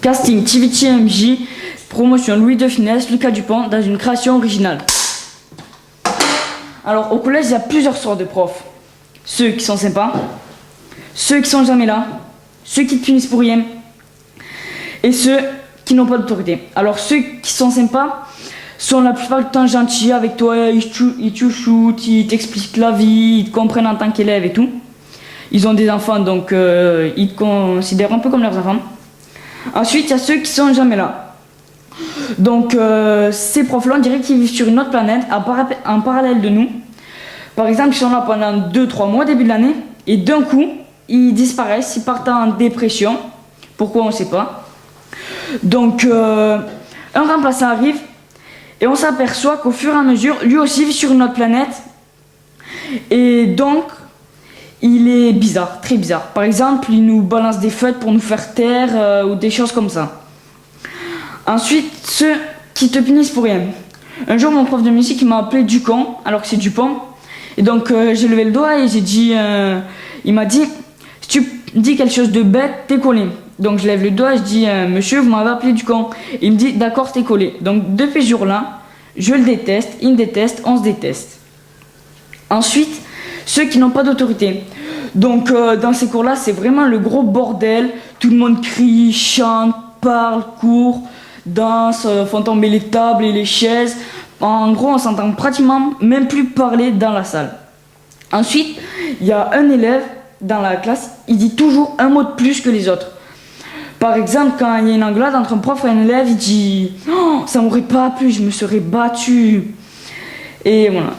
Casting TVT MJ, promotion Louis de Funès, Lucas Dupont dans une création originale. Alors au collège il y a plusieurs sortes de profs. Ceux qui sont sympas, ceux qui sont jamais là, ceux qui te punissent pour rien et ceux qui n'ont pas d'autorité. Alors ceux qui sont sympas sont la plupart du temps gentils avec toi, ils te chouchoutent, ils t'expliquent la vie, ils te comprennent en tant qu'élève et tout. Ils ont des enfants donc ils te considèrent un peu comme leurs enfants. Ensuite il y a ceux qui sont jamais là. Donc ces profs-là on dirait qu'ils vivent sur une autre planète en parallèle de nous. Par exemple ils sont là pendant 2-3 mois au début de l'année et d'un coup ils disparaissent, ils partent en dépression. Pourquoi on ne sait pas. Donc un remplaçant arrive et on s'aperçoit qu'au fur et à mesure lui aussi vit sur une autre planète. Et donc il est bizarre, très bizarre. Par exemple il nous balance des feuilles pour nous faire taire ou des choses comme ça. Ensuite, ceux qui te punissent pour rien. Un jour, mon prof de musique m'a appelé Ducon, alors que c'est Dupont. Et donc, j'ai levé le doigt et j'ai dit... il m'a dit, si tu dis quelque chose de bête, t'es collé. Donc, je lève le doigt et je dis, monsieur, vous m'avez appelé Ducon. Et il me dit, d'accord, t'es collé. Donc, depuis ce jour-là, je le déteste, il me déteste, on se déteste. Ensuite, ceux qui n'ont pas d'autorité. Donc, dans ces cours-là, c'est vraiment le gros bordel. Tout le monde crie, chante, parle, court, danse, font tomber les tables et les chaises. En gros, on s'entend pratiquement même plus parler dans la salle. Ensuite, il y a un élève dans la classe, il dit toujours un mot de plus que les autres. Par exemple, quand il y a une engueulade entre un prof et un élève, il dit « Oh, ça m'aurait pas plu, je me serais battu ». Et voilà.